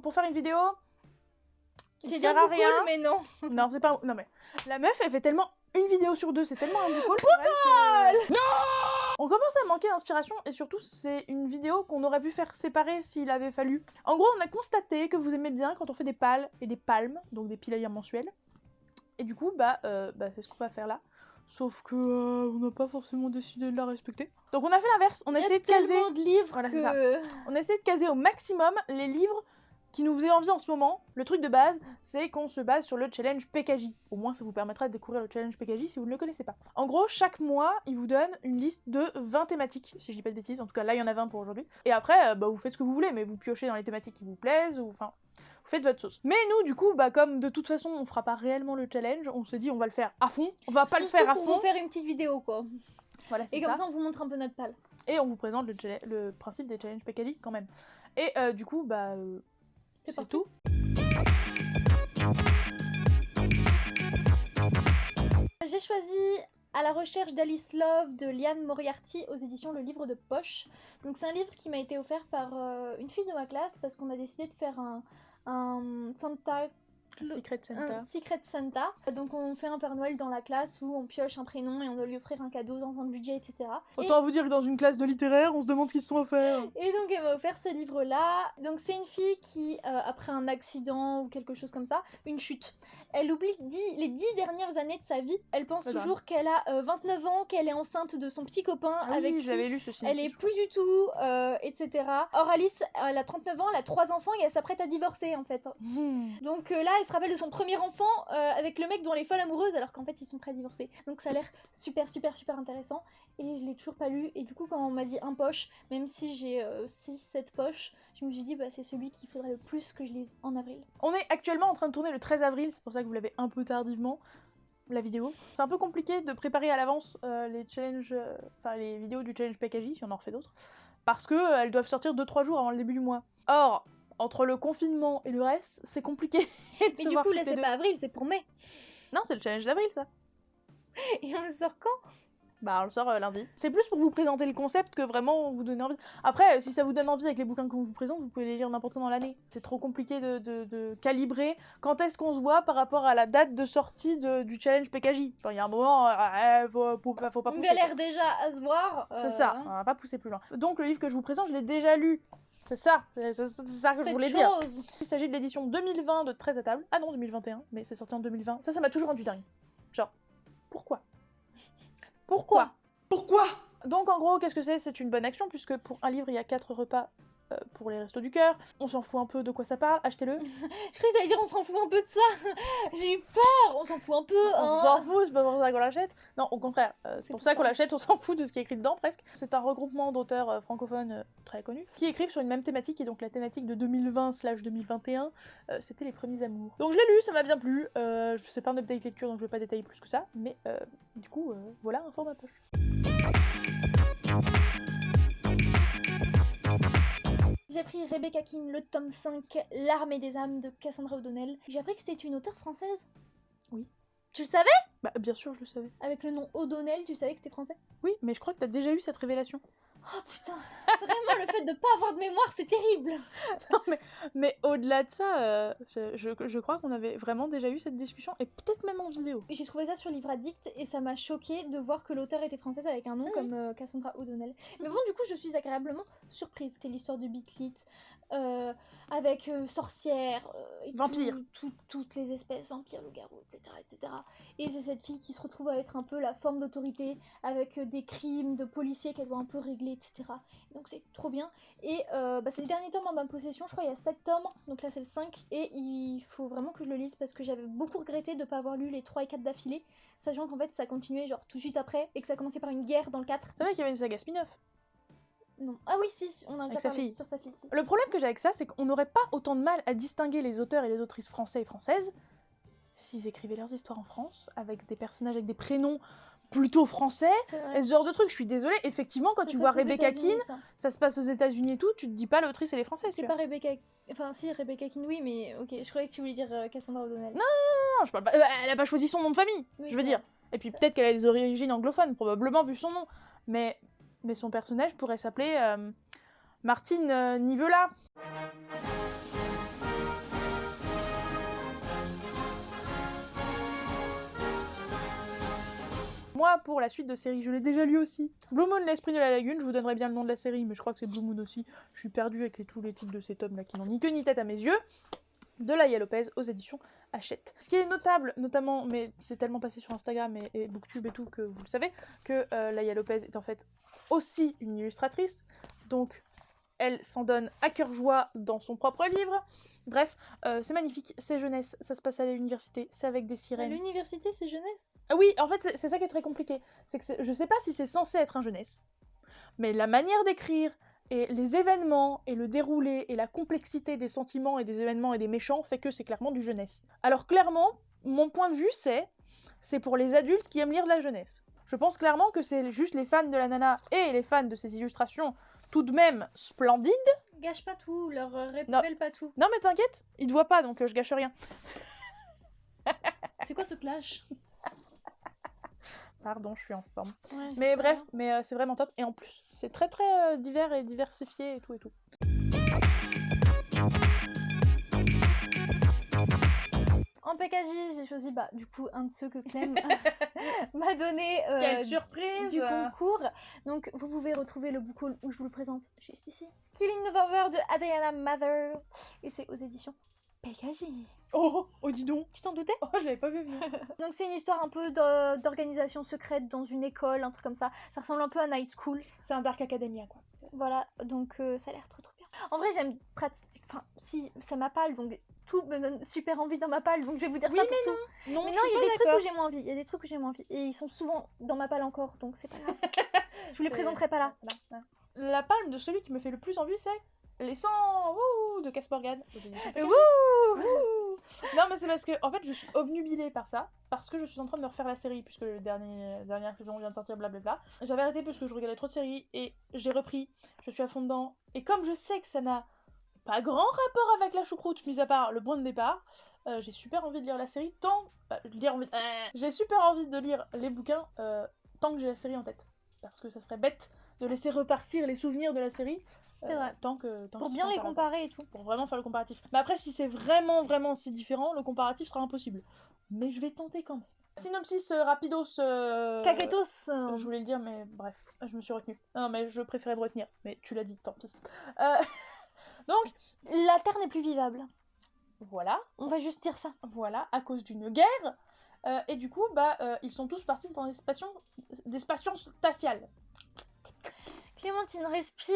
pour faire une vidéo qui C'est sert bien à cool, rien. mais non. Non, c'est pas... Non mais, la meuf, elle fait tellement une vidéo sur 2, c'est tellement un book haul pour elle que... On commence à manquer d'inspiration et surtout c'est une vidéo qu'on aurait pu faire séparer s'il avait fallu. En gros, on a constaté que vous aimez bien quand on fait des pales et des palmes, donc des piles à lire mensuelles. Et du coup, c'est ce qu'on va faire là. Sauf que on n'a pas forcément décidé de la respecter. Donc on a fait l'inverse, on a essayé de caser... tellement de livres Voilà, c'est que... On a essayé de caser au maximum les livres qui nous faisaient envie en ce moment. Le truc de base, c'est qu'on se base sur le challenge PKJ. Au moins, ça vous permettra de découvrir le challenge PKJ si vous ne le connaissez pas. En gros, chaque mois, il vous donne une liste de 20 thématiques, si je dis pas de bêtises. En tout cas, là, il y en a 20 pour aujourd'hui. Et après, vous faites ce que vous voulez, mais vous piochez dans les thématiques qui vous plaisent, ou enfin... Vous faites votre sauce. Mais nous, du coup, comme de toute façon, on fera pas réellement le challenge, on se dit, on va le faire à fond. On va pas le faire à pour fond. vous faire une petite vidéo, quoi. Voilà, c'est Et ça. comme ça, on vous montre un peu notre pal. Et on vous présente le principe des challenges PKJ quand même. Et du coup, c'est parti. tout. J'ai choisi À la recherche d'Alice Love de Liane Moriarty aux éditions Le Livre de Poche. Donc c'est un livre qui m'a été offert par une fille de ma classe parce qu'on a décidé de faire un Santa... Secret Santa. Un Secret Santa. Donc on fait un Père Noël dans la classe où on pioche un prénom et on doit lui offrir un cadeau dans un budget, etc. Autant vous dire que dans une classe de littéraire, on se demande ce qu'ils se sont offerts. Et donc elle m'a offert ce livre-là. Donc c'est une fille qui, après un accident ou quelque chose comme ça, une chute, elle oublie les 10 dernières années de sa vie. Elle pense toujours qu'elle a 29 ans, qu'elle est enceinte de son petit copain avec qui j'avais lu ceci. elle est plus du tout, etc. Or Alice, elle a 39 ans, elle a 3 enfants et elle s'apprête à divorcer en fait. Donc là, elle se rappelle de son premier enfant avec le mec dont elle est folle amoureuse alors qu'en fait ils sont prêts à divorcer. Donc ça a l'air super intéressant et je l'ai toujours pas lu. Et du coup quand on m'a dit un poche, même si j'ai 6-7 poches, je me suis dit c'est celui qu'il faudrait le plus que je lise en avril. On est actuellement en train de tourner le 13 avril, c'est pour ça que vous l'avez un peu tardivement, la vidéo. C'est un peu compliqué de préparer à l'avance les vidéos du challenge PKJ, si on en refait d'autres, parce que elles doivent sortir 2-3 jours avant le début du mois. Or, entre le confinement et le reste, c'est compliqué. Mais du coup là c'est pas avril, c'est pour mai. Non, c'est le challenge d'avril ça. Et on le sort quand ? On le sort lundi. C'est plus pour vous présenter le concept que vraiment vous donner envie. Après, si ça vous donne envie avec les bouquins qu'on vous présente, vous pouvez les lire n'importe quand dans l'année. C'est trop compliqué de calibrer quand est-ce qu'on se voit par rapport à la date de sortie du challenge PKJ. Enfin, il y a un moment, faut pas pousser. On galère déjà à se voir. C'est ça, on va pas pousser plus loin. Donc le livre que je vous présente, je l'ai déjà lu. C'est ça que je voulais dire. Il s'agit de l'édition 2020 de 13 à table. Ah non, 2021, mais c'est sorti en 2020. Ça m'a toujours rendu dingue. Genre, pourquoi ? Donc en gros, qu'est-ce que c'est ? C'est une bonne action, puisque pour un livre, il y a 4 repas pour les restos du cœur. On s'en fout un peu de quoi ça parle, achetez-le. Je croyais que t'allais dire on s'en fout un peu de ça. J'ai eu peur, on s'en fout un peu. On s'en fout, c'est pas pour ça qu'on l'achète. Non, au contraire, c'est pour ça qu'on l'achète, on s'en fout de ce qui est écrit dedans presque. C'est un regroupement d'auteurs francophones très connus qui écrivent sur une même thématique, et donc la thématique de 2020/2021, c'était les premiers amours. Donc je l'ai lu, ça m'a bien plu. Je sais pas un update lecture, donc je vais pas détailler plus que ça, mais du coup, voilà un format poche. J'ai appris Rebecca King, le tome 5, L'Armée des âmes de Cassandra O'Donnell. J'ai appris que c'était une auteure française. Oui. Tu le savais ? Bien sûr, je le savais. Avec le nom O'Donnell, tu savais que c'était français ? Oui, mais je crois que t'as déjà eu cette révélation. Oh putain, vraiment le fait de pas avoir de mémoire, c'est terrible. Non mais au-delà de ça, je crois qu'on avait vraiment déjà eu cette discussion, et peut-être même en vidéo. J'ai trouvé ça sur Livre Addict et ça m'a choquée de voir que l'auteur était française avec un nom comme Cassandra O'Donnell. Mais bon, du coup, je suis agréablement surprise. C'était l'histoire de Bitlit, avec sorcières, vampires, toutes les espèces, vampires, loups-garous, etc. Et c'est cette fille qui se retrouve à être un peu la forme d'autorité, avec des crimes de policiers qu'elle doit un peu régler, etc. Donc c'est trop bien. Et c'est le dernier tome en ma possession, je crois il y a 7 tomes, donc là c'est le 5, et il faut vraiment que je le lise parce que j'avais beaucoup regretté de ne pas avoir lu les 3 et 4 d'affilée, sachant qu'en fait ça continuait genre tout de suite après, et que ça commençait par une guerre dans le 4. C'est vrai qu'il y avait une saga spin-off. Non. Ah oui, si, on a déjà parlé sur sa fille. Si. Le problème que j'ai avec ça, c'est qu'on n'aurait pas autant de mal à distinguer les auteurs et les autrices français et françaises s'ils écrivaient leurs histoires en France, avec des personnages avec des prénoms plutôt français, et ce genre de truc. Je suis désolée, effectivement, quand tu vois Rebecca King, ça se passe aux États-Unis et tout, tu te dis pas l'autrice elle est française. C'est pas Rebecca... Enfin si, Rebecca King, oui, mais ok, je croyais que tu voulais dire Cassandra O'Donnell. Non, je parle pas... elle a pas choisi son nom de famille, oui, je veux dire. Et puis peut-être qu'elle a des origines anglophones, probablement, vu son nom. Mais son personnage pourrait s'appeler Martine Nivella. moi, pour la suite de série, je l'ai déjà lu aussi. Blue Moon, l'esprit de la lagune, je vous donnerai bien le nom de la série, mais je crois que c'est Blue Moon aussi. Je suis perdue avec tous les titres de ces tomes-là qui n'ont ni queue ni tête à mes yeux. De Laïa Lopez aux éditions Hachette. Ce qui est notable, notamment, mais c'est tellement passé sur Instagram et Booktube et tout que vous le savez, que Laïa Lopez est en fait aussi une illustratrice, donc elle s'en donne à cœur joie dans son propre livre. Bref, c'est magnifique, c'est jeunesse, ça se passe à l'université, c'est avec des À sirènes. l'université, c'est jeunesse. Ah oui, en fait, c'est ça qui est très compliqué. C'est que je sais pas si c'est censé être un jeunesse, mais la manière d'écrire et les événements et le déroulé et la complexité des sentiments et des événements et des méchants fait que c'est clairement du jeunesse. Alors clairement, mon point de vue c'est pour les adultes qui aiment lire de la jeunesse. Je pense clairement que c'est juste les fans de la nana et les fans de ses illustrations tout de même splendides. Gâche pas tout, leur Non. révèle pas tout. Non mais t'inquiète, ils te voient pas donc je gâche rien. C'est quoi ce clash? Pardon, je suis en forme. Ouais, je Mais sais bref, pas. mais c'est vraiment top. Et en plus, c'est très très divers et diversifié et tout et tout. En PKJ, j'ai choisi du coup un de ceux que Clem m'a donné Quelle surprise! du concours. Donc vous pouvez retrouver le book haul où je vous le présente juste ici. Killing November de Adriana Mather. Et c'est aux éditions PKJ. Oh, oh dis donc! Tu t'en doutais? Oh, je l'avais pas vu venir. Donc c'est une histoire un peu d'organisation secrète dans une école, un truc comme ça. Ça ressemble un peu à Night School. C'est un Dark Academia quoi. Voilà, donc ça a l'air trop bien. En vrai j'aime pratiquement... Enfin, si, ça m'appelle, donc tout me donne super envie dans ma palle, donc je vais vous dire Oui, ça pour mais tout. Non, Mais je non, suis il y a pas des trucs d'accord. où j'ai moins envie, il y a des trucs où j'ai moins envie. Et ils sont souvent dans ma palle encore, donc c'est pas grave. Je vous les présenterai pas là. La palme de celui qui me fait le plus envie, c'est Les 100 wouh de Caspergan. Le wouh! Non, mais c'est parce que, en fait, je suis obnubilée par ça, parce que je suis en train de me refaire la série, puisque la dernière saison vient de sortir, blablabla. J'avais arrêté parce que je regardais trop de séries, et j'ai repris, je suis à fond dedans, et comme je sais que ça n'a pas grand rapport avec la choucroute, mis à part le point de départ, j'ai super envie de lire la série, j'ai super envie de lire les bouquins, tant que j'ai la série en tête. Parce que ça serait bête de laisser repartir les souvenirs de la série, C'est vrai. tant Pour qu'ils bien sont les encore là. comparer et tout. Pour vraiment faire le comparatif. Mais après, si c'est vraiment si différent, le comparatif sera impossible. Mais je vais tenter quand même. Synopsis rapidos. Caquetos. Je voulais le dire, mais bref, je me suis retenue. Non, mais je préférais me retenir. Mais tu l'as dit, tant pis. Donc, La Terre n'est plus vivable. voilà, On va juste dire ça. voilà, à cause d'une guerre. Et du coup, ils sont tous partis dans des stations spatiales. Clémentine, respire,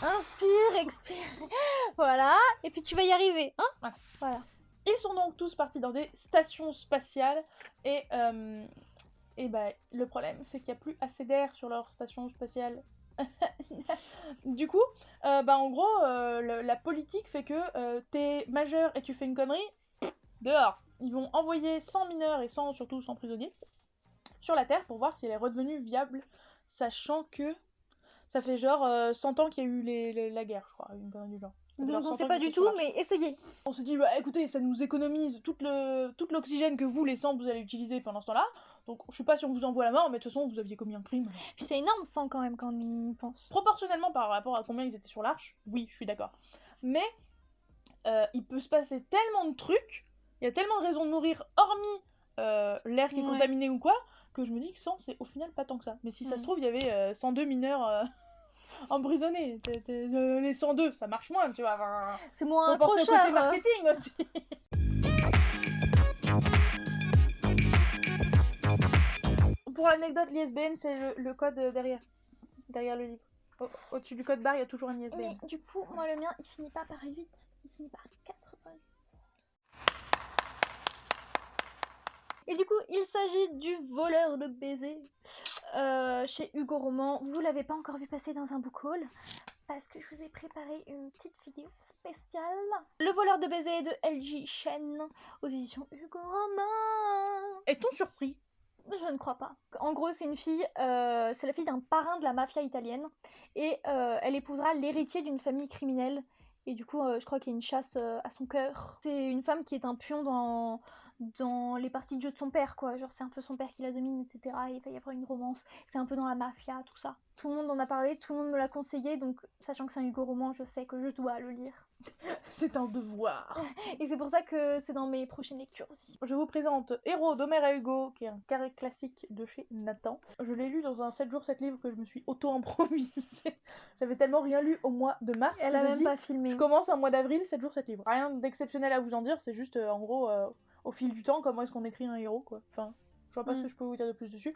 inspire, expire. Voilà, et puis tu vas y arriver, hein? Ouais. Voilà. Ils sont donc tous partis dans des stations spatiales et le problème c'est qu'il n'y a plus assez d'air sur leur station spatiale. Du coup, en gros, la politique fait que t'es majeur et tu fais une connerie, dehors. Ils vont envoyer 100 mineurs et surtout 100 prisonniers sur la Terre pour voir si elle est redevenue viable, sachant que ça fait genre 100 ans qu'il y a eu la guerre, je crois, une connerie du genre. Ça fait genre Donc on 100 sait ans pas qu'ils du sont sur tout, Mars. mais essayez. On se dit, écoutez, ça nous économise toute l'oxygène que vous, les cendres, vous allez utiliser pendant ce temps-là. Donc, je suis pas si on vous envoie la mort, mais de toute façon, vous aviez commis un crime. Puis c'est énorme 100 quand même quand on y pense. Proportionnellement par rapport à combien ils étaient sur l'arche, oui, je suis d'accord. Mais, il peut se passer tellement de trucs, il y a tellement de raisons de mourir, hormis l'air qui est Ouais. contaminé ou quoi, que je me dis que 100, c'est au final pas tant que ça. Mais si ça se trouve, il y avait 102 mineurs emprisonnés. Les 102, ça marche moins, tu vois. Enfin, C'est moins faut penser au côté accrocheur. marketing aussi. Pour l'anecdote, l'ISBN, c'est le code derrière le livre. Au-dessus du code barre, il y a toujours un ISBN. Mais du coup, moi le mien, il finit pas par 8, il finit par 80. Et du coup, il s'agit du voleur de baisers chez Hugo Roman. Vous l'avez pas encore vu passer dans un book haul parce que je vous ai préparé une petite vidéo spéciale. Le voleur de baisers de L.J. Chen aux éditions Hugo Roman. Est-on surpris? Je ne crois pas. En gros, c'est une fille, c'est la fille d'un parrain de la mafia italienne et elle épousera l'héritier d'une famille criminelle. Et du coup, je crois qu'il y a une chasse à son cœur. C'est une femme qui est un pion dans les parties de jeu de son père, quoi. Genre, c'est un peu son père qui la domine, etc. Et il va y avoir une romance. C'est un peu dans la mafia, tout ça. Tout le monde en a parlé, tout le monde me l'a conseillé, donc sachant que c'est un Hugo roman, je sais que je dois le lire. C'est un devoir. Et c'est pour ça que c'est dans mes prochaines lectures aussi. Je vous présente Héros d'Homère et Hugo, qui est un carré classique de chez Nathan. Je l'ai lu dans un 7 jours 7 livres que je me suis auto-improvisé. J'avais tellement rien lu au mois de mars. Elle a même pas filmé. Je commence un mois d'avril, 7 jours 7 livres. Rien d'exceptionnel à vous en dire, c'est juste en gros au fil du temps comment est-ce qu'on écrit un héros, quoi. Enfin, je vois pas ce que je peux vous dire de plus dessus.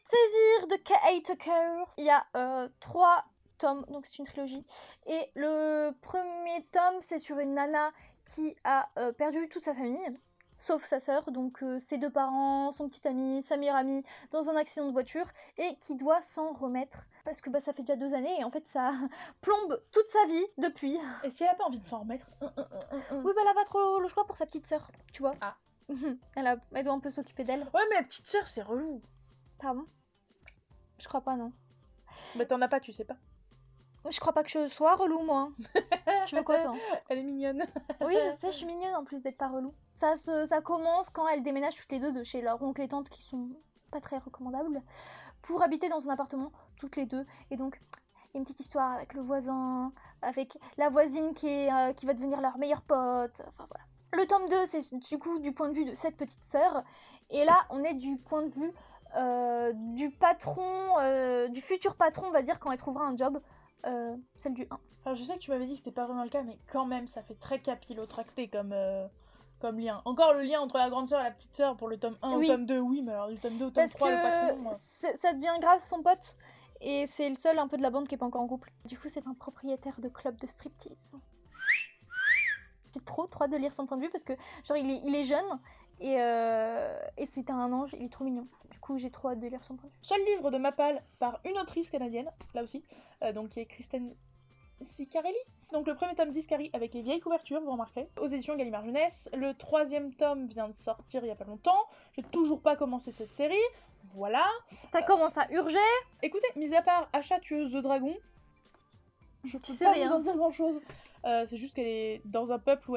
Saisir de K.A. Tucker. Il y a 3 tomes, donc c'est une trilogie. Et le premier tome, c'est sur une nana qui a perdu toute sa famille, sauf sa sœur, donc ses 2 parents, son petit ami, sa meilleure amie, dans un accident de voiture, et qui doit s'en remettre. Parce que ça fait déjà 2 années, et en fait ça plombe toute sa vie depuis. Et si elle a pas envie de s'en remettre Oui, elle a pas trop le choix pour sa petite sœur, tu vois. Ah. Elle doit un peu s'occuper d'elle. Ouais, mais la petite sœur, c'est relou. Pardon? Je crois pas, non. Bah t'en as pas, tu sais pas. Je crois pas que je sois relou, moi. Tu veux quoi, toi? Elle est mignonne. Oui, je sais, je suis mignonne en plus d'être pas relou. Ça commence quand elles déménagent toutes les deux de chez leur oncle et tante qui sont pas très recommandables pour habiter dans un appartement toutes les deux. Et donc, il y a une petite histoire avec le voisin, avec la voisine qui va devenir leur meilleure pote. Enfin voilà. Le tome 2, c'est du coup du point de vue de cette petite sœur. Et là, on est du point de vue du patron, du futur patron, on va dire, quand elle trouvera un job. Celle du 1. Alors je sais que tu m'avais dit que c'était pas vraiment le cas, mais quand même, ça fait très capillotracté comme lien. Encore le lien entre la grande sœur et la petite sœur pour le tome 1 Oui. au tome 2, oui, mais alors du tome 2 au tome Parce 3, que le patron... ça devient grave son pote, et c'est le seul un peu de la bande qui est pas encore en couple. Du coup, c'est un propriétaire de club de striptease. J'ai trop hâte de lire son point de vue, parce que genre il est jeune, et c'est un ange, il est trop mignon. Du coup, j'ai trop hâte de lire son point de vue. Seul livre de Mapal par une autrice canadienne, là aussi, donc qui est Kristen Ciccarelli. Donc le premier tome d'Iscari avec les vieilles couvertures, vous remarquerez, aux éditions Gallimard Jeunesse. Le 3e tome vient de sortir il y a pas longtemps. J'ai toujours pas commencé cette série. Voilà. Ça commence à urger. Écoutez, mis à part Achat tueuse de dragons, je peux sais pas rien. vous en dire grand chose. C'est juste qu'elle est dans un peuple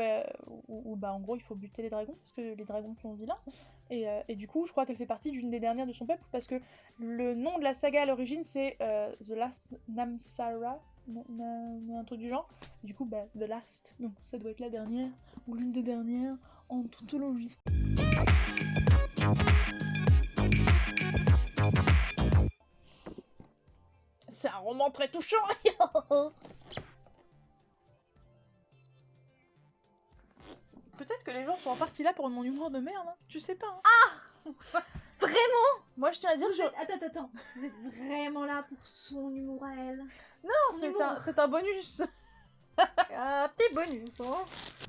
où bah, en gros il faut buter les dragons parce que les dragons sont vilains. Et du coup, je crois qu'elle fait partie d'une des dernières de son peuple parce que le nom de la saga à l'origine c'est The Last Namsara, un truc du genre. Du coup, bah, The Last, donc ça doit être la dernière ou l'une des dernières en tautologie. C'est un roman très touchant. Peut-être que les gens sont en partie là pour mon humour de merde, hein. Tu sais pas. Hein. Ah. Vraiment? Moi je tiens à dire que Attends. Vous êtes vraiment là pour son humour à elle? non, c'est un bonus. Petit bonus, hein.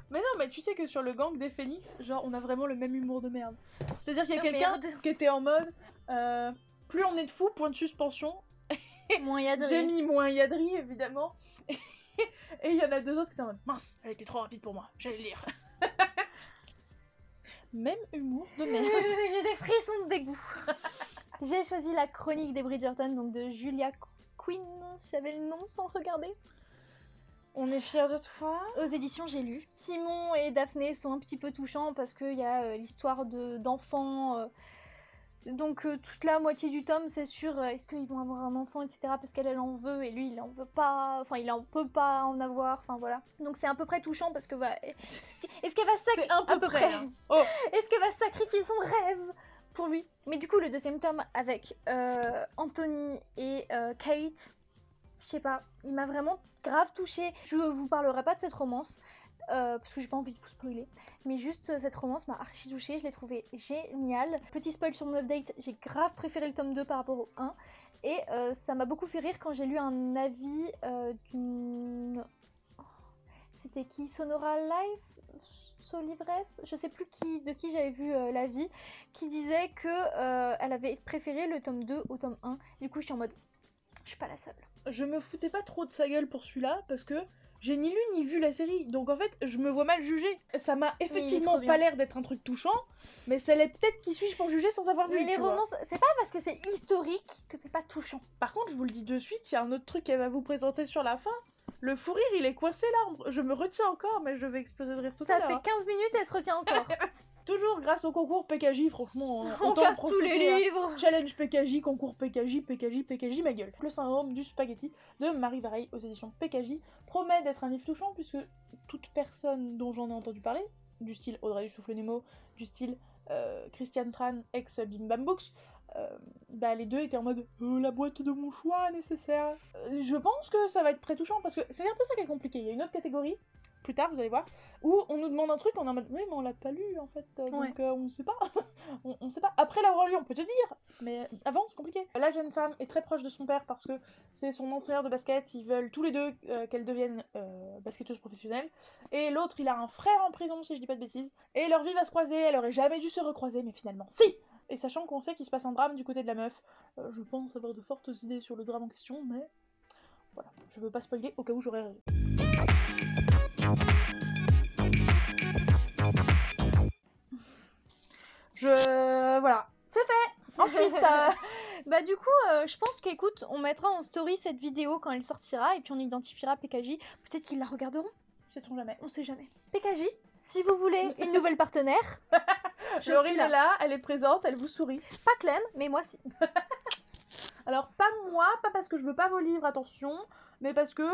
Mais non, mais tu sais que sur le gang des Phoenix, genre on a vraiment le même humour de merde. C'est-à-dire qu'il y a quelqu'un merde. qui était en mode plus on est de fous, point de suspension. Moins yadri. J'ai mis moins Yadri évidemment. Et il y en a 2 autres qui étaient en mode mince, elle était trop rapide pour moi, j'allais le lire. Même humour de merde. J'ai des frissons de dégoût. J'ai choisi la chronique des Bridgerton, donc de Julia Quinn, si j'avais le nom sans regarder. On est fiers de toi. Aux éditions J'ai lu. Simon et Daphné sont un petit peu touchants parce qu'il y a l'histoire d'enfants. Donc toute la moitié du tome, c'est sur est-ce qu'ils vont avoir un enfant, etc. Parce qu'elle en veut et lui il en veut pas. Enfin il en peut pas en avoir. Enfin voilà. Donc c'est à peu près touchant parce que est-ce qu'elle va C'est un peu près. Hein. Oh. Est-ce qu'elle va sacrifier son rêve pour lui? Mais du coup le 2e tome avec Anthony et Kate, je sais pas, il m'a vraiment grave touchée. Je vous parlerai pas de cette romance. Parce que j'ai pas envie de vous spoiler, mais juste cette romance m'a archi touchée, je l'ai trouvée géniale. Petit spoil sur mon update, j'ai grave préféré le tome 2 par rapport au 1, et ça m'a beaucoup fait rire quand j'ai lu un avis d'une... C'était qui? Sonora Live? Solivresse? Je sais plus de qui j'avais vu l'avis, qui disait que elle avait préféré le tome 2 au tome 1, du coup je suis en mode... Je suis pas la seule. Je me foutais pas trop de sa gueule pour celui-là, parce que j'ai ni lu ni vu la série, donc en fait je me vois mal juger. Ça m'a effectivement pas l'air d'être un truc touchant, mais ça l'est peut-être qui suis-je pour juger sans avoir vu. Mais les romances, c'est pas parce que c'est historique que c'est pas touchant. Par contre, je vous le dis de suite, il y a un autre truc qu'elle va vous présenter sur la fin. Le fou rire, il est coincé là. Je me retiens encore, mais je vais exploser de rire tout à Ça l'heure. fait 15 minutes, elle se retient encore. Toujours grâce au concours PKJ, franchement. On autant casse tous profiter, les hein. livres. Challenge PKJ, concours PKJ, ma gueule. Le syndrome du spaghetti de Marie Vareille aux éditions PKJ promet d'être un livre touchant puisque toute personne dont j'en ai entendu parler, du style Audrey du Souffle Nemo, du style Christiane Tran, ex Bim Bam Books, les deux étaient en mode la boîte de mon choix nécessaire. Je pense que ça va être très touchant parce que c'est un peu ça qui est compliqué. Il y a une autre catégorie, plus tard vous allez voir, où on nous demande un truc, on est en mode oui mais on l'a pas lu en fait, donc on sait pas. on sait pas. Après l'avoir lu on peut te dire, mais avant c'est compliqué. La jeune femme est très proche de son père parce que c'est son entraîneur de basket, ils veulent tous les deux qu'elle devienne basketteuse professionnelle. Et l'autre il a un frère en prison si je dis pas de bêtises. Et leur vie va se croiser, elle aurait jamais dû se recroiser mais finalement si. Et sachant qu'on sait qu'il se passe un drame du côté de la meuf, je pense avoir de fortes idées sur le drame en question, mais voilà, je veux pas spoiler au cas où j'aurais rêvé. Voilà, c'est fait. Ensuite, Bah du coup, je pense qu'écoute, on mettra en story cette vidéo quand elle sortira et puis on identifiera PKJ. Peut-être qu'ils la regarderont. sait-on jamais. On sait jamais. PKJ, si vous voulez une nouvelle partenaire, je Laurie suis est là. là, elle est présente, elle vous sourit. Pas Clem, mais moi si. Alors pas moi, pas parce que je veux pas vos livres, attention, mais parce que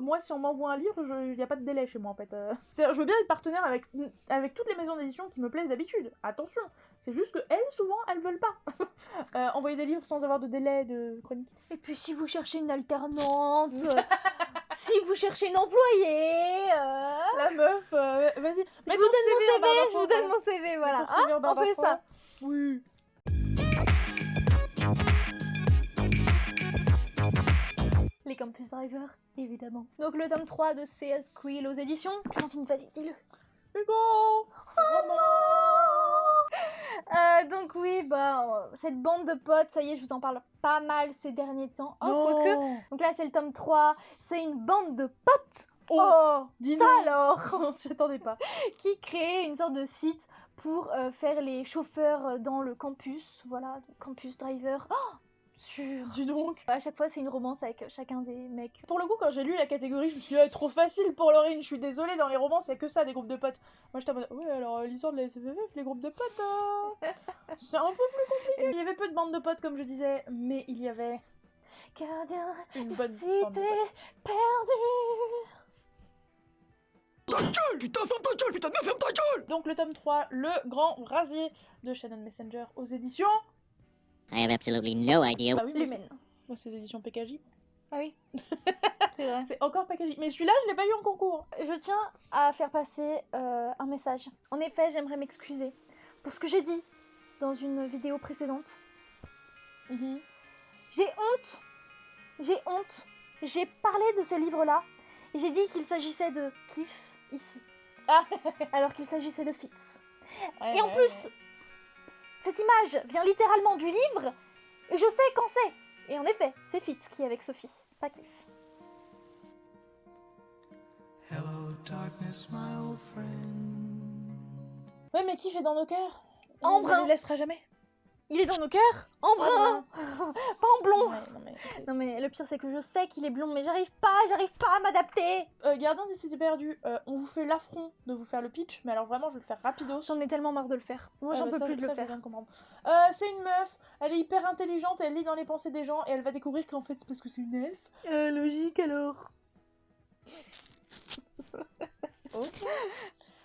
moi si on m'envoie un livre, il n'y a pas de délai chez moi en fait. Je veux bien être partenaire avec toutes les maisons d'édition qui me plaisent d'habitude, attention. C'est juste que elles, souvent, elles veulent pas envoyer des livres sans avoir de délai de chronique. Et puis si vous cherchez une alternante, si vous cherchez une employée, La meuf, vas-y. je vous donne mon CV, je vous donne mon CV, voilà. Hein, on fait ça. Oui. Les Campus Drivers, évidemment. Donc le tome 3 de CS Quill aux éditions. Clémentine, vas-y, dis-le. Hugo. Donc oui, cette bande de potes, ça y est, je vous en parle pas mal ces derniers temps. Oh, quoique. Donc là, c'est le tome 3, c'est une bande de potes. Oh, dis-nous. Ça alors. On s'y attendait pas. Qui crée une sorte de site pour faire les chauffeurs dans le campus. Voilà, Campus Driver. Oh, sûr. Dis donc. À chaque fois, c'est une romance avec chacun des mecs. Pour le coup, quand j'ai lu la catégorie, je me suis dit, trop facile pour Laurine, je suis désolée, dans les romans, il y a que ça, des groupes de potes. Moi, j'étais en mode, ouais, alors l'histoire de la SFFF, les groupes de potes, c'est un peu plus compliqué. Il y avait peu de bandes de potes, comme je disais, mais il y avait Gardien une de bonne bande de cité potes. perdue. Ta gueule, putain, ferme ta gueule, putain de meuf, ferme ta gueule! Donc le tome 3, Le Grand Brasier de Shannon Messenger aux éditions... I have absolutely no idea. Bah oui, Lumen. moi c'est les éditions PKJ. Ah oui, c'est vrai. C'est encore PKJ. Mais celui-là, je l'ai pas eu en concours. Je tiens à faire passer un message. En effet, j'aimerais m'excuser pour ce que j'ai dit dans une vidéo précédente. J'ai honte. J'ai honte. J'ai parlé de ce livre-là et j'ai dit qu'il s'agissait de kiff ici. Ah. Alors qu'il s'agissait de Fitz. Ouais, Et en plus, cette image vient littéralement du livre et je sais quand c'est. Et en effet, c'est Fitz qui est avec Sophie, pas kiff. Hello, darkness, my old friend. Ouais, mais qui fait dans nos cœurs? En On brun. ne les laissera jamais. Il est dans nos cœurs, en brun, pas en blond. Ouais, Non mais le pire c'est que je sais qu'il est blond, mais j'arrive pas à m'adapter. Gardien des cités perdues, on vous fait l'affront de vous faire le pitch, mais alors vraiment je vais le faire rapidos. J'en ai tellement marre de le faire. Moi j'en peux plus de le Je faire. viens de comprendre. C'est une meuf, elle est hyper intelligente, elle lit dans les pensées des gens et elle va découvrir qu'en fait c'est parce que c'est une elfe. Logique alors. Ok.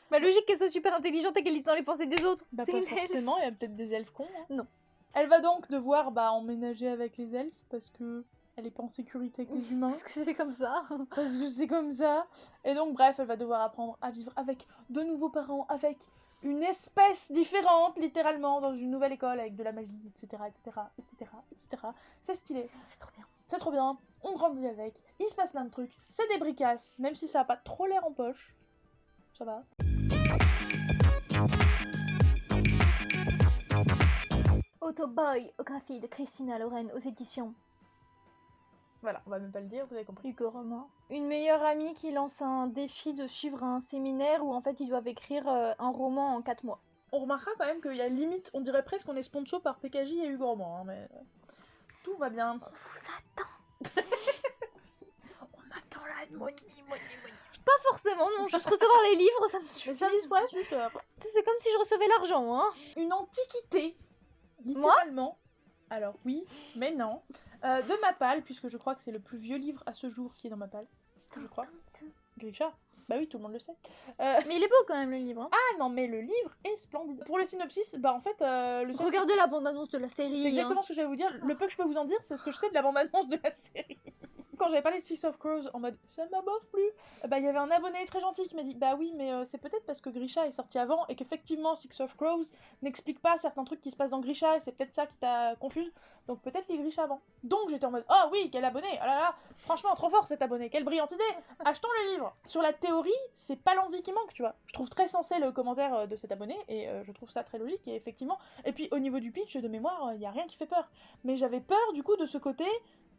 Bah logique qu'elle soit super intelligente et qu'elle lise dans les pensées des autres. Bah C'est pas une elfe. forcément, il y a peut-être des elfes cons. Hein. Non. Elle va donc devoir emménager avec les elfes parce que elle est pas en sécurité avec les humains. Parce que c'est comme ça. Parce que c'est comme ça. Et donc bref, elle va devoir apprendre à vivre avec de nouveaux parents, avec une espèce différente, littéralement, dans une nouvelle école, avec de la magie, etc. C'est stylé. C'est trop bien. C'est trop bien. On grandit avec. Il se passe plein de trucs. C'est des bricasses, même si ça a pas trop l'air en poche. Ça va. Autobiographie de Christina Loren aux éditions Voilà, on va même pas le dire, vous avez compris. Hugo Roman. Une meilleure amie qui lance un défi de suivre un séminaire où en fait ils doivent écrire un roman en 4 mois. On remarquera quand même qu'il y a limite, on dirait presque qu'on est sponsor par PKJ et Hugo Roman, hein, mais tout va bien. On vous attend. On attend la Pas forcément, non, juste recevoir les livres, ça me Les suffit. services presse, juste C'est comme si je recevais l'argent, hein. une antiquité, littéralement. Alors oui, mais non. De Mappal, puisque je crois que c'est le plus vieux livre à ce jour qui est dans Mappal. Je crois. Grisha. Bah oui, tout le monde le sait. Mais il est beau quand même le livre. Hein. Ah non, mais le livre est splendide. Pour le synopsis, bah en fait, le seul- Regardez la bande-annonce de la série. c'est exactement ce que j'allais vous dire. Le peu que je peux vous en dire, c'est ce que je sais de la bande-annonce de la série. Quand j'avais parlé de Six of Crows en mode ça m'aborde plus, bah il y avait un abonné très gentil qui m'a dit bah oui, mais c'est peut-être parce que Grisha est sorti avant et qu'effectivement Six of Crows n'explique pas certains trucs qui se passent dans Grisha et c'est peut-être ça qui t'a confuse. Donc peut-être lis Grisha avant. Donc j'étais en mode oh oui, quel abonné, oh là là, franchement trop fort cet abonné, quelle brillante idée, achetons le livre. Sur la théorie, c'est pas l'envie qui manque, tu vois. Je trouve très sensé le commentaire de cet abonné et je trouve ça très logique et effectivement. Et puis au niveau du pitch de mémoire, il y a rien qui fait peur. Mais j'avais peur du coup de ce côté.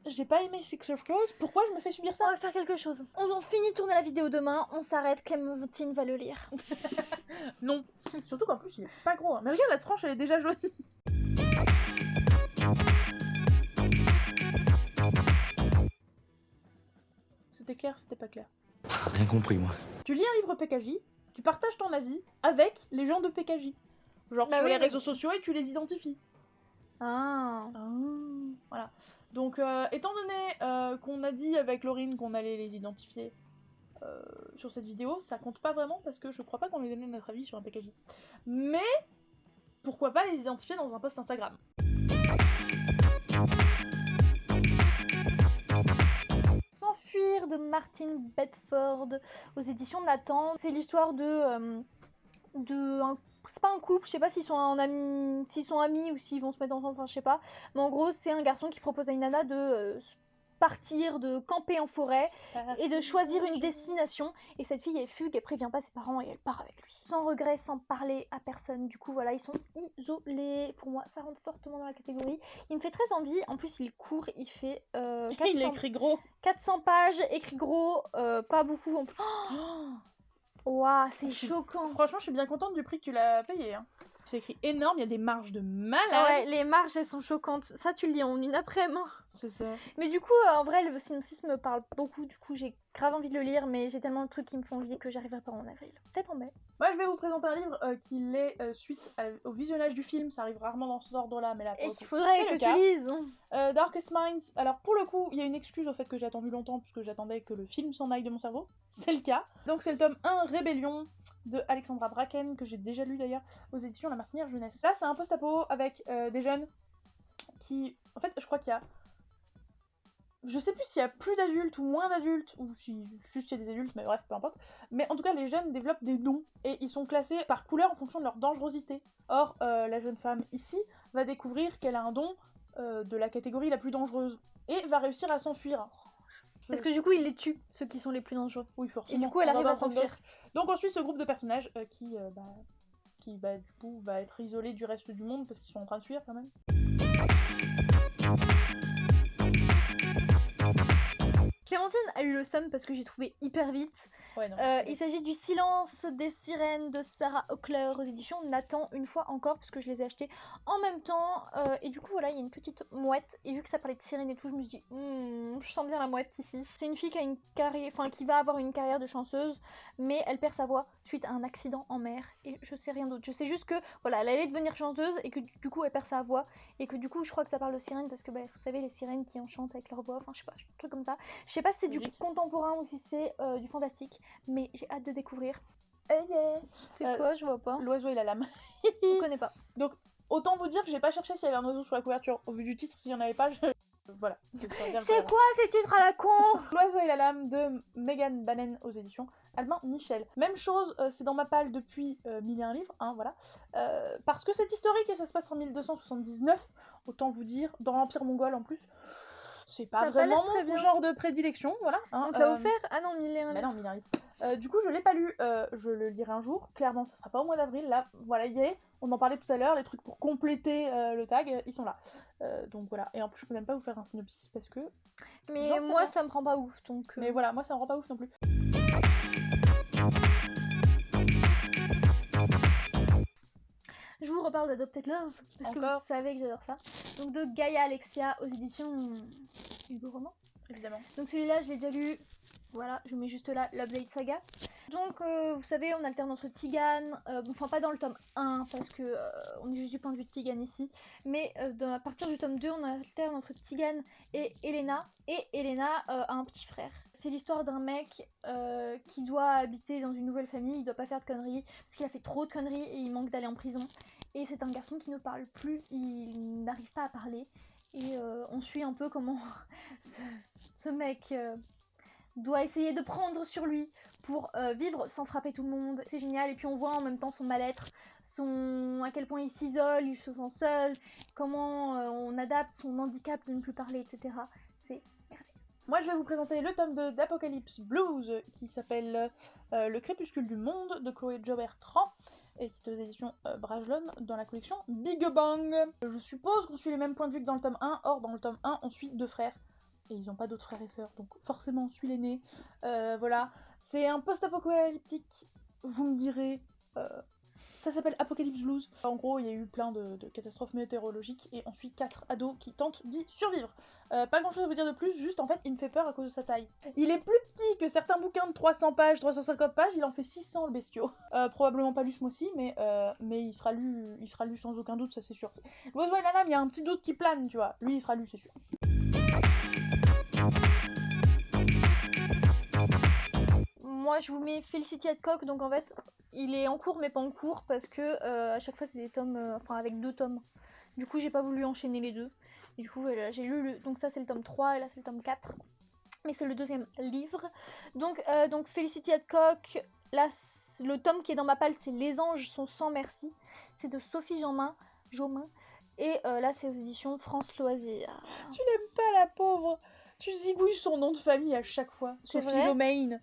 J'ai pas aimé Six of Crows, pourquoi je me fais subir ça? On va faire quelque chose. On finit de tourner la vidéo demain, on s'arrête, Clémentine va le lire. Non. Surtout qu'en plus il est pas gros. Hein. Mais regarde la tranche, elle est déjà jaune. C'était clair, c'était pas clair. Rien compris, moi. Tu lis un livre PKJ, tu partages ton avis avec les gens de PKJ. Genre Bah sur oui, les mais- réseaux sociaux et tu les identifies. Ah. Voilà. Donc, étant donné qu'on a dit avec Laurine qu'on allait les identifier sur cette vidéo, ça compte pas vraiment parce que je crois pas qu'on ait donné notre avis sur un PKJ. Mais pourquoi pas les identifier dans un post Instagram? S'enfuir de Martin Bedford aux éditions Nathan. C'est l'histoire c'est pas un couple, je sais pas s'ils sont amis ou s'ils vont se mettre ensemble, enfin je sais pas. Mais en gros, c'est un garçon qui propose à une nana de partir, de camper en forêt et de choisir une destination. Et cette fille, elle fugue, elle prévient pas ses parents et elle part avec lui. Sans regret, sans parler à personne. Du coup, voilà, ils sont isolés. Pour moi, ça rentre fortement dans la catégorie. Il me fait très envie. En plus, il court, il fait 400, Il a écrit gros. 400 pages, écrit gros, pas beaucoup. Waouh, c'est choquant. Franchement, je suis bien contente du prix que tu l'as payé. Hein. C'est écrit énorme, il y a des marges de malade. Ah ouais, les marges, elles sont choquantes. Ça, tu le lis en une après-midi. C'est ça. Mais du coup, en vrai, le synopsis me parle beaucoup. Du coup, j'ai grave envie de le lire, mais j'ai tellement de trucs qui me font envie que j'arriverai pas en avril. Peut-être en mai. Moi, je vais vous présenter un livre qui l'est suite au visionnage du film. Ça arrive rarement dans cet ordre-là, mais là, pour Et le qu'il coup, faudrait c'est que le tu cas. lises. Darkest Minds. Alors, pour le coup, il y a une excuse au fait que j'ai attendu longtemps, puisque j'attendais que le film s'en aille de mon cerveau. C'est le cas. Donc, c'est le tome 1, Rébellion, de Alexandra Bracken, que j'ai déjà lu d'ailleurs aux éditions La Martinière Jeunesse. Là, c'est un post-apo avec des jeunes qui. En fait, je crois qu'il y a. Je sais plus s'il y a plus d'adultes ou moins d'adultes, ou si juste il y a des adultes, mais bref, peu importe. Mais en tout cas, les jeunes développent des dons, et ils sont classés par couleur en fonction de leur dangerosité. Or, la jeune femme ici va découvrir qu'elle a un don de la catégorie la plus dangereuse, et va réussir à s'enfuir. Parce que du coup, il les tue, ceux qui sont les plus dangereux. Oui, Et forcément. du coup, elle dans arrive un à s'enfuir. sandbox. Donc on suit ce groupe de personnages qui du coup, va être isolé du reste du monde, parce qu'ils sont en train de fuir quand même. Clémentine a eu le seum parce que j'ai trouvé hyper vite. Ouais, non. Il s'agit du Silence des sirènes de Sarah Hockler aux éditions Nathan, une fois encore, parce que je les ai achetés en même temps. Et du coup, voilà, il y a une petite mouette. Et vu que ça parlait de sirènes et tout, je me suis dit, je sens bien la mouette ici. C'est une fille qui a une carrière, enfin, qui va avoir une carrière de chanteuse, mais elle perd sa voix suite à un accident en mer. Et je sais rien d'autre. Je sais juste que, voilà, elle allait devenir chanteuse et que du coup, elle perd sa voix. Et que du coup, je crois que ça parle de sirènes parce que, bah, vous savez, les sirènes qui enchantent avec leur voix, enfin, je sais pas, un truc comme ça. Je sais pas si c'est du Logique. contemporain ou si c'est du fantastique, mais j'ai hâte de découvrir. C'est Euh, quoi? Je vois pas. L'oiseau et la lame. Je connais pas. Autant vous dire que j'ai pas cherché s'il y avait un oiseau sur la couverture. Au vu du titre, s'il y en avait pas, voilà. C'est quoi ces titres à la con? L'oiseau et la lame de Megan Bannon aux éditions Albin Michel. Même chose, c'est dans ma palle depuis 1001 livres, hein, voilà. Parce que c'est historique et ça se passe en 1279, autant vous dire, dans l'Empire mongol en plus. C'est pas Ça a pas l'air vraiment très mon bien. genre de prédilection, voilà. Hein, On te l'a offert? Ah non, 1001 bah non, 1001 livres. Du coup, je l'ai pas lu, je le lirai un jour. Clairement, ça sera pas au mois d'avril. Là, voilà, y est. On en parlait tout à l'heure, les trucs pour compléter le tag, ils sont là. Donc voilà. Et en plus, je peux même pas vous faire un synopsis parce que. Mais J'en sais moi, rien. ça me prend pas ouf, donc... Mais voilà, moi ça me rend pas ouf non plus. Je vous reparle d'Adopted Love, parce que Encore. vous savez que j'adore ça. Donc de Gaïa Alexia aux éditions Hugo Roman. Évidemment. Donc celui-là, je l'ai déjà lu Voilà, je mets juste là l'Update Saga. Donc, vous savez, on alterne entre Tigane, enfin pas dans le tome 1, parce que on est juste du point de vue de Tigane ici, mais à partir du tome 2, on alterne entre Tigane et Elena a un petit frère. C'est l'histoire d'un mec qui doit habiter dans une nouvelle famille, il doit pas faire de conneries, parce qu'il a fait trop de conneries et il manque d'aller en prison. Et c'est un garçon qui ne parle plus, il n'arrive pas à parler, et on suit un peu comment ce mec... doit essayer de prendre sur lui pour vivre sans frapper tout le monde. C'est génial. Et puis on voit en même temps son mal-être, à quel point il s'isole, il se sent seul, comment on adapte son handicap de ne plus parler, etc. C'est merveilleux. Moi, je vais vous présenter le tome 2 d'Apocalypse Blues qui s'appelle Le crépuscule du monde de Chloé Jo Bertrand et qui est aux éditions Brajlon dans la collection Big Bang. Je suppose qu'on suit les mêmes points de vue que dans le tome 1. Or, dans le tome 1, on suit 2 frères. Et ils n'ont pas d'autres frères et sœurs, donc forcément on suit l'aîné. Voilà, c'est un post-apocalyptique, vous me direz. Ça s'appelle Apocalypse Blues. En gros, il y a eu plein de catastrophes météorologiques et on suit 4 ados qui tentent d'y survivre. Pas grand chose à vous dire de plus, juste en fait, il me fait peur à cause de sa taille. Il est plus petit que certains bouquins de 300 pages, 350 pages, il en fait 600 le bestiau. Probablement pas lu ce mois-ci, mais il sera lu sans aucun doute, ça c'est sûr. L'oiseau et la lame, il y a un petit doute qui plane, tu vois. Lui, il sera lu, c'est sûr. Moi je vous mets Felicity Hadcock, donc en fait il est en cours mais pas en cours parce que à chaque fois c'est des tomes, enfin avec 2 tomes. Du coup j'ai pas voulu enchaîner les deux. Et du coup voilà, j'ai lu donc ça c'est le tome 3 et là c'est le tome 4. Mais c'est le deuxième livre. Donc Felicity Hadcock, là le tome qui est dans ma palle c'est Les Anges sont sans merci. C'est de Sophie Jomain. Et là c'est aux éditions France Loisirs. Tu l'aimes pas la pauvre. Tu zigouilles son nom de famille à chaque fois. Sophie Jomain.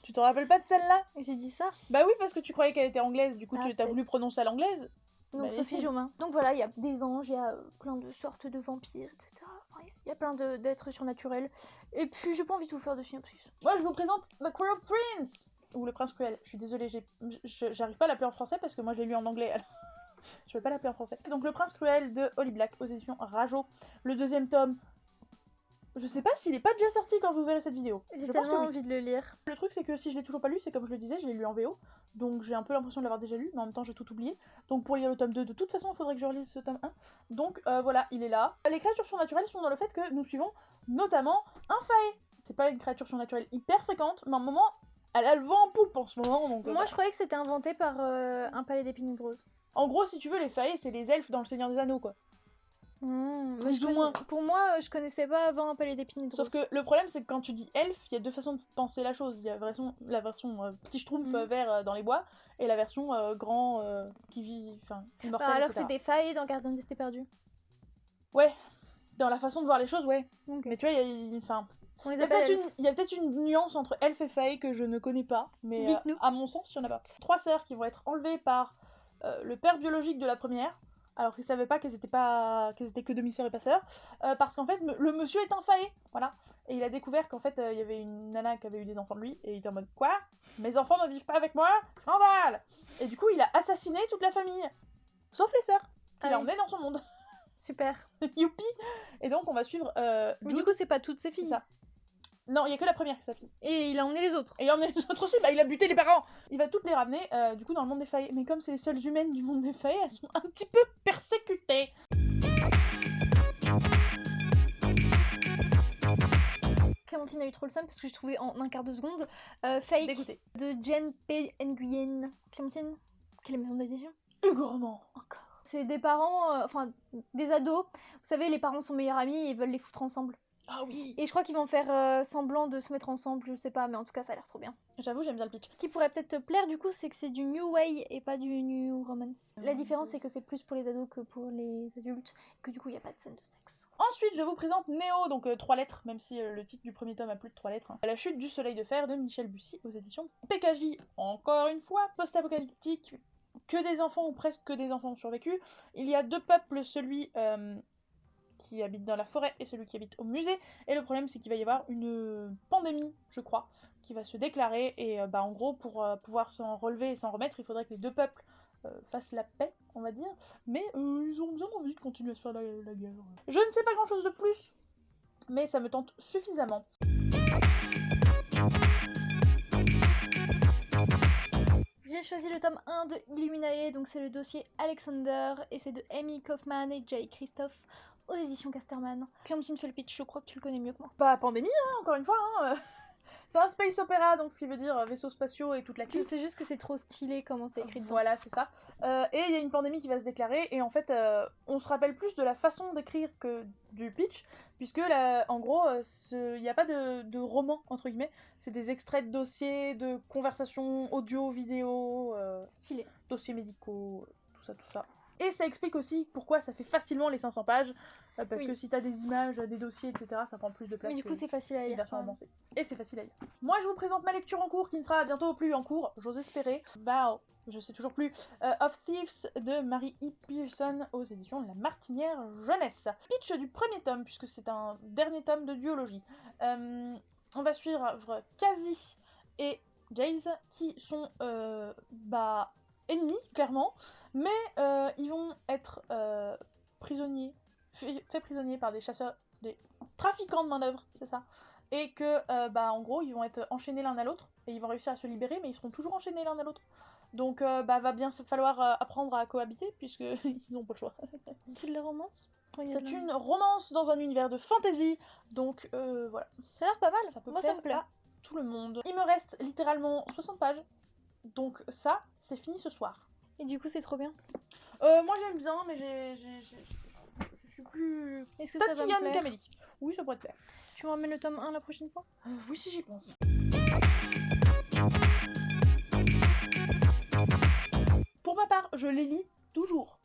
Tu te rappelles pas de celle-là? Et j'ai dit ça? Bah oui, parce que tu croyais qu'elle était anglaise, du coup tu as voulu prononcer à l'anglaise. Donc bah, Sophie Jomain. Donc voilà, il y a des anges, il y a plein de sortes de vampires, etc. Enfin, il y a plein d'êtres surnaturels. Et puis j'ai pas envie de vous faire de synopsis. Moi je vous présente The Cruel Prince. Ou Le Prince Cruel. Je suis désolée, j'arrive pas à l'appeler en français parce que moi je l'ai lu en anglais. Alors... je vais pas l'appeler en français. Donc Le Prince Cruel de Holly Black aux éditions Rajo. Le deuxième tome. Je sais pas s'il est pas déjà sorti quand vous verrez cette vidéo. J'ai tellement envie de le lire. Le truc c'est que si je l'ai toujours pas lu, c'est comme je le disais, je l'ai lu en VO. Donc j'ai un peu l'impression de l'avoir déjà lu, mais en même temps j'ai tout oublié. Donc pour lire le tome 2, de toute façon il faudrait que je relise ce tome 1. Donc voilà, il est là. Les créatures surnaturelles sont dans le fait que nous suivons notamment un fae. C'est pas une créature surnaturelle hyper fréquente, mais à un moment, elle a le vent en poupe en ce moment. Donc, moi je croyais que c'était inventé par un palais d'épines de rose. En gros, si tu veux, les fae c'est les elfes dans le Seigneur des Anneaux quoi. Plus ou moins. Pour moi, je connaissais pas avant un palais d'épines de rose. Sauf que le problème, c'est que quand tu dis elfe, il y a deux façons de penser la chose. Il y a la version petit schtroumpf vert dans les bois, et la version grand qui vit, enfin, immortel, alors etc. c'est des failles dans Gardien des Cités Perdues. Ouais, dans la façon de voir les choses, ouais. Okay. Mais tu vois, il y a peut-être une nuance entre elfe et fae que je ne connais pas, mais à mon sens, il y en a pas. 3 sœurs qui vont être enlevées par le père biologique de la première. Alors qu'ils savaient pas qu'elles étaient que demi-sœurs et pas sœurs, parce qu'en fait le monsieur est un fae, voilà. Et il a découvert qu'en fait il y avait une nana qui avait eu des enfants de lui, et il était en mode quoi? Mes enfants ne vivent pas avec moi? Scandale! Et du coup il a assassiné toute la famille, sauf les sœurs, qu'il a emmenées dans son monde. Super. Youpi! Et donc on va suivre du coup c'est pas toutes ses filles. C'est ça. Non, il y a que la première qui est sa fille. Et il a emmené les autres. Et il a emmené les autres aussi, bah il a buté les parents. Il va toutes les ramener, du coup, dans le monde des failles. Mais comme c'est les seules humaines du monde des failles, elles sont un petit peu persécutées. Clémentine a eu trop le seum parce que j'ai trouvé en un quart de seconde Fake Dégoûtée. De Jen P. Nguyen. Clémentine, quelle est la maison d'édition? Hugo Roman. Encore. C'est des parents, enfin des ados. Vous savez, les parents sont meilleurs amis et veulent les foutre ensemble. Ah oui. Et je crois qu'ils vont faire semblant de se mettre ensemble, je sais pas, mais en tout cas ça a l'air trop bien. J'avoue, j'aime bien le pitch. Ce qui pourrait peut-être te plaire du coup, c'est que c'est du New Way et pas du New Romance. La différence c'est que c'est plus pour les ados que pour les adultes, et que du coup il n'y a pas de scène de sexe. Ensuite, je vous présente Néo, donc 3 lettres, même si le titre du premier tome a plus de 3 lettres. La chute du soleil de fer de Michel Bussy aux éditions PKJ. Encore une fois, post-apocalyptique, que des enfants ou presque que des enfants ont survécu. Il y a 2 peuples, celui qui habite dans la forêt et celui qui habite au musée. Et le problème, c'est qu'il va y avoir une pandémie, je crois, qui va se déclarer. Et en gros, pour pouvoir s'en relever et s'en remettre, il faudrait que les 2 peuples fassent la paix, on va dire. Mais ils ont bien envie de continuer à se faire la guerre. Je ne sais pas grand-chose de plus, mais ça me tente suffisamment. J'ai choisi le tome 1 de Illuminae, donc c'est le dossier Alexander, et c'est de Amy Kaufman et Jay Christophe aux éditions Casterman. Clémentine fait le pitch, je crois que tu le connais mieux que moi. Pas pandémie, hein, encore une fois. Hein. C'est un space opéra, donc ce qui veut dire vaisseaux spatiaux et toute la Je clique. sais juste que c'est trop stylé comment c'est écrit dedans. Voilà, c'est ça. Et il y a une pandémie qui va se déclarer, et en fait, on se rappelle plus de la façon d'écrire que du pitch, puisque là, en gros, il n'y a pas de roman, entre guillemets, c'est des extraits de dossiers, de conversations audio, vidéo, Stylé. dossiers médicaux, tout ça. Et ça explique aussi pourquoi ça fait facilement les 500 pages, parce Oui. que si t'as des images, des dossiers, etc., ça prend plus de place. Mais du coup, que c'est facile à une lire. version quand même. avancée. Et c'est facile à lire. Moi, je vous présente ma lecture en cours, qui ne sera bientôt plus en cours, j'ose espérer. Val, je sais toujours plus. Of Thieves de Mary E. Pearson aux éditions La Martinière Jeunesse. Pitch du premier tome, puisque c'est un dernier tome de duologie. On va suivre Kazi et Jace, qui sont ennemis, clairement, mais ils vont être prisonniers, faits prisonniers par des chasseurs, des trafiquants de main-d'œuvre, c'est ça. Et que, en gros, ils vont être enchaînés l'un à l'autre, et ils vont réussir à se libérer, mais ils seront toujours enchaînés l'un à l'autre. Donc, va bien falloir apprendre à cohabiter, puisqu'ils n'ont pas le choix. C'est de la romance? C'est une romance dans un univers de fantasy, donc voilà. Ça a l'air pas mal, Ça peut moi plaire ça me plaît. à tout le monde. Il me reste littéralement 60 pages, donc ça, c'est fini ce soir. Et du coup, c'est trop bien. Moi j'aime bien, mais je suis plus Est-ce que ça va me tatillonne plaire? qu'Amélie. Oui, ça pourrait te plaire. Tu me ramènes le tome 1 la prochaine fois? Oui, si j'y pense. Pour ma part, je les lis toujours.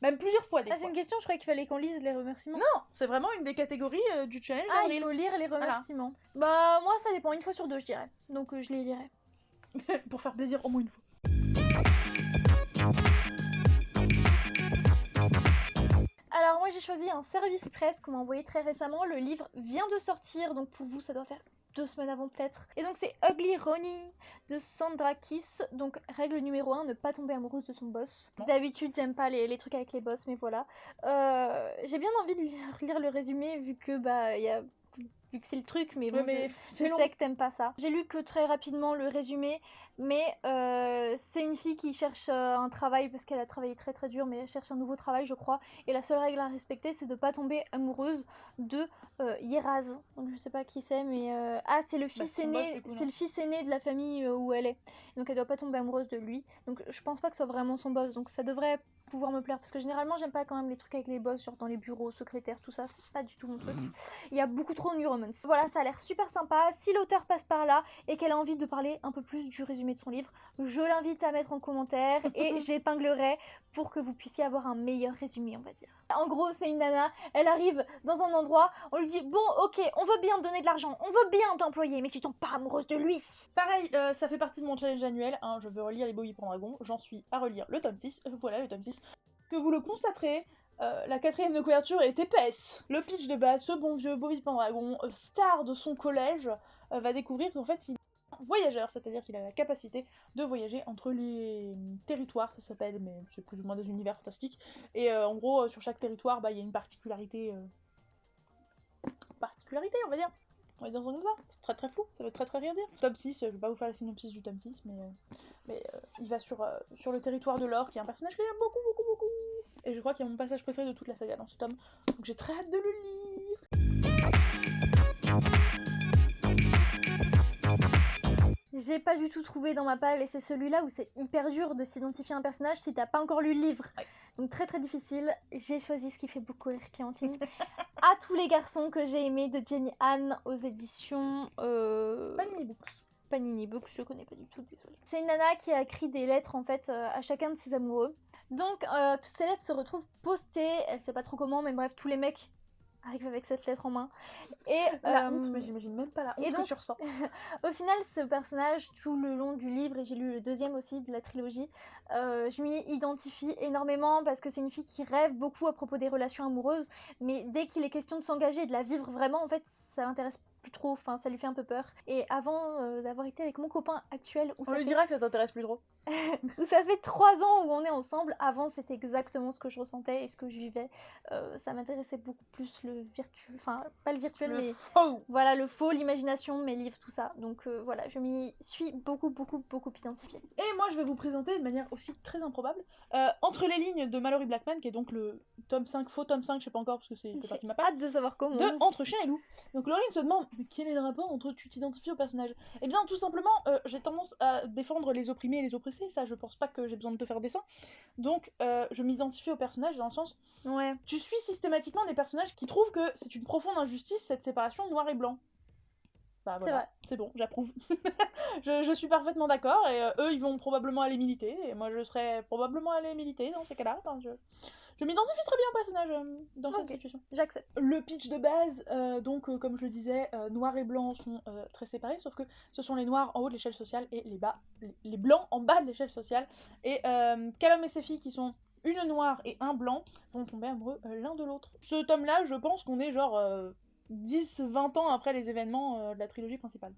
Même plusieurs fois des Ah, c'est fois. une question, je croyais qu'il fallait qu'on lise les remerciements. Non, c'est vraiment une des catégories du challenge Ah, d'avril. il faut lire les remerciements. Bah, moi ça dépend, une fois sur deux, je dirais. Donc je les lirai. Pour faire plaisir au moins une fois. Alors moi j'ai choisi un service presse qu'on m'a envoyé très récemment. Le livre vient de sortir, donc pour vous ça doit faire 2 semaines avant peut-être. Et donc c'est Ugly Ronnie de Sandra Kiss. Donc règle numéro 1, ne pas tomber amoureuse de son boss. Non. D'habitude j'aime pas les trucs avec les boss, mais voilà. J'ai bien envie de lire le résumé vu que vu que c'est le truc, mais bon, mais je c'est long. sais que t'aimes pas ça. J'ai lu que très rapidement le résumé, mais c'est une fille qui cherche un travail parce qu'elle a travaillé très très dur, mais elle cherche un nouveau travail, je crois. Et la seule règle à respecter, c'est de pas tomber amoureuse de Yeraz. Donc je sais pas qui c'est, mais c'est le fils son boss, aîné, du coup, non. c'est le fils aîné de la famille où elle est. Donc elle doit pas tomber amoureuse de lui. Donc je pense pas que ce soit vraiment son boss. Donc ça devrait pouvoir me plaire parce que généralement j'aime pas quand même les trucs avec les boss, genre dans les bureaux, secrétaires, tout ça, c'est pas du tout mon truc. Il y a beaucoup trop de new romance. Voilà, ça a l'air super sympa. Si l'auteur passe par là et qu'elle a envie de parler un peu plus du résumé de son livre, je l'invite à mettre en commentaire et j'épinglerai pour que vous puissiez avoir un meilleur résumé, on va dire. En gros, c'est une nana, elle arrive dans un endroit, on lui dit bon, ok, on veut bien te donner de l'argent, on veut bien t'employer, mais tu tombes pas amoureuse de lui. Pareil, ça fait partie de mon challenge annuel, hein, je veux relire les Bobby Pendragon, j'en suis à relire le tome 6, voilà le tome 6. Que vous le constaterez, la 4ème de couverture est épaisse. Le pitch de base, ce bon vieux Bobby Pendragon, star de son collège, va découvrir qu'en fait il est voyageur, c'est-à-dire qu'il a la capacité de voyager entre les territoires, ça s'appelle, mais c'est plus ou moins des univers fantastiques. Et en gros, sur chaque territoire, il y a une particularité, on va dire. On va dire ça comme ça, c'est très très flou, ça veut très très rien dire. Tome 6, je vais pas vous faire la synopsis du tome 6, mais il va sur le territoire de l'or, qui est un personnage que j'aime beaucoup. Et je crois qu'il y a mon passage préféré de toute la saga dans ce tome, donc j'ai très hâte de le lire. J'ai pas du tout trouvé dans ma palle et c'est celui-là où c'est hyper dur de s'identifier à un personnage si t'as pas encore lu le livre. Ouais. Donc très très difficile. J'ai choisi ce qui fait beaucoup rire Clémentine. À tous les garçons que j'ai aimés de Jenny Han aux éditions Panini Books. Panini Books, je connais pas du tout, désolée. C'est une nana qui a écrit des lettres en fait à chacun de ses amoureux. Donc toutes ces lettres se retrouvent postées, elle sait pas trop comment, mais bref, tous les mecs arrivent avec cette lettre en main. Et La honte, mais j'imagine même pas la honte et donc, que tu ressens. au final, ce personnage, tout le long du livre, et j'ai lu le deuxième aussi de la trilogie, je m'y identifie énormément parce que c'est une fille qui rêve beaucoup à propos des relations amoureuses, mais dès qu'il est question de s'engager et de la vivre vraiment, en fait, ça l'intéresse plus trop, enfin ça lui fait un peu peur. Et avant d'avoir été avec mon copain actuel, où On lui dira que ça t'intéresse plus trop. ça fait 3 ans où on est ensemble, avant c'était exactement ce que je ressentais et ce que je vivais. Ça m'intéressait beaucoup plus le virtuel, enfin pas le virtuel Le mais faux. voilà le faux, l'imagination, mes livres, tout ça. Donc voilà, je m'y suis beaucoup identifiée. Et moi, je vais vous présenter de manière aussi très improbable Entre les lignes de Mallory Blackman, qui est donc le tome 5, faux tome 5, je sais pas encore parce que c'est parti de ma part, Hâte de savoir comment. de Entre chien et loup. Donc Laurine se demande, mais quel est le rapport entre tu t'identifies au personnage? Eh bien, tout simplement, j'ai tendance à défendre les opprimés et les oppressés, ça je pense pas que j'ai besoin de te faire dessin. Donc, je m'identifie au personnage dans le sens, Ouais. tu suis systématiquement des personnages qui trouvent que c'est une profonde injustice cette séparation noir et blanc. Bah voilà, c'est bon, j'approuve. je suis parfaitement d'accord, et eux ils vont probablement aller militer, et moi je serais probablement aller militer dans ces cas-là. Enfin, je m'identifie très bien au personnage dans cette situation. J'accepte. Le pitch de base, comme je le disais, noir et blanc sont très séparés, sauf que ce sont les noirs en haut de l'échelle sociale et les blancs en bas de l'échelle sociale. Et Callum et ses filles, qui sont une noire et un blanc, vont tomber amoureux l'un de l'autre. Ce tome-là, je pense qu'on est genre 10-20 ans après les événements de la trilogie principale.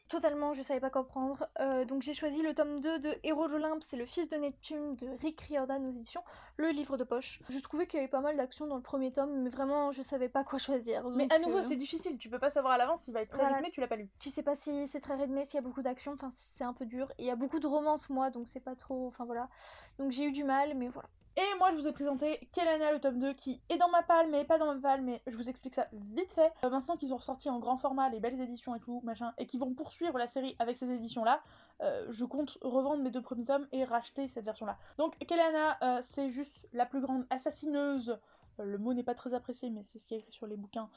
Totalement, je savais pas quoi prendre. Donc j'ai choisi le tome 2 de Héros de l'Olympe, c'est le fils de Neptune de Rick Riordan aux éditions, le livre de poche. Je trouvais qu'il y avait pas mal d'action dans le premier tome, mais vraiment je savais pas quoi choisir. Mais à nouveau, c'est difficile, tu peux pas savoir à l'avance s'il va être très rythmé, tu l'as pas lu. Tu sais pas si c'est très rythmé, s'il y a beaucoup d'action, enfin c'est un peu dur. Et il y a beaucoup de romance, moi, donc c'est pas trop. Enfin voilà. Donc j'ai eu du mal, mais voilà. Et moi je vous ai présenté Kelana le tome 2 qui est dans ma palle mais pas dans ma palle, mais je vous explique ça vite fait. Maintenant qu'ils ont ressorti en grand format les belles éditions et tout machin, et qu'ils vont poursuivre la série avec ces éditions là, je compte revendre mes 2 premiers tomes et racheter cette version là. Donc Kelana c'est juste la plus grande assassineuse, le mot n'est pas très apprécié mais c'est ce qui est écrit sur les bouquins,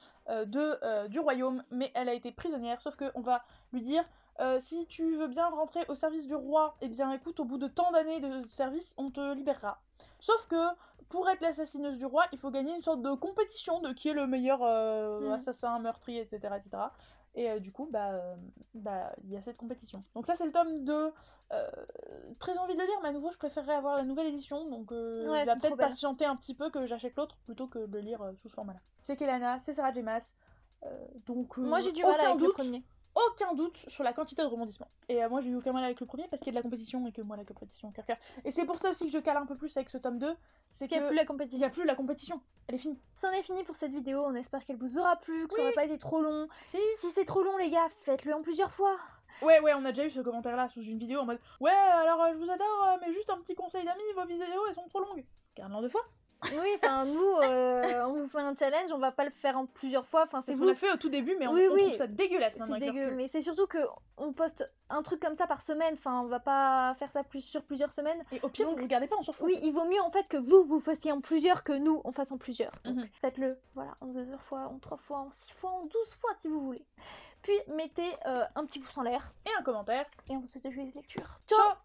du royaume, mais elle a été prisonnière, sauf qu'on va lui dire si tu veux bien rentrer au service du roi, eh bien écoute, au bout de tant d'années de service, on te libérera. Sauf que pour être l'assassineuse du roi, il faut gagner une sorte de compétition de qui est le meilleur assassin, meurtrier, etc. etc. Et du coup, il y a cette compétition. Donc ça, c'est le tome 2. Très envie de le lire, mais à nouveau, je préférerais avoir la nouvelle édition. Donc je vais peut-être patienter un petit peu que j'achète l'autre plutôt que de le lire sous ce format-là. C'est Kelana, c'est Sarah J. Maas. Donc moi, j'ai du mal avec le premier. Aucun doute sur la quantité de rebondissements. Et moi j'ai eu aucun mal avec le premier parce qu'il y a de la compétition et que moi la compétition cœur. Et c'est pour ça aussi que je cale un peu plus avec ce tome 2, c'est qu'il n'y a plus la compétition. Il n'y a plus la compétition, elle est finie. C'en est fini pour cette vidéo, on espère qu'elle vous aura plu, que ça n'aura pas été trop long. Si c'est trop long les gars, faites-le en plusieurs fois. Ouais, on a déjà eu ce commentaire là sous une vidéo en mode ouais alors je vous adore mais juste un petit conseil d'amis, vos vidéos elles sont trop longues. Regarde-en 2 fois. Oui, enfin nous, on vous fait un challenge, on va pas le faire en plusieurs fois. Enfin, c'est vous. On l'a fait au tout début, mais on trouve ça dégueulasse. C'est dégueu, mais c'est surtout que on poste un truc comme ça par semaine. Enfin, on va pas faire ça sur plusieurs semaines. Et au pire, vous regardez pas, on s'en fout. Oui, il vaut mieux en fait que vous fassiez en plusieurs que nous on fasse en plusieurs. Donc faites-le, voilà, en 2 fois, en 3 fois, en 6 fois, en 12 fois si vous voulez. Puis mettez un petit pouce en l'air et un commentaire. Et on vous souhaite de joyeuses lectures. Ciao.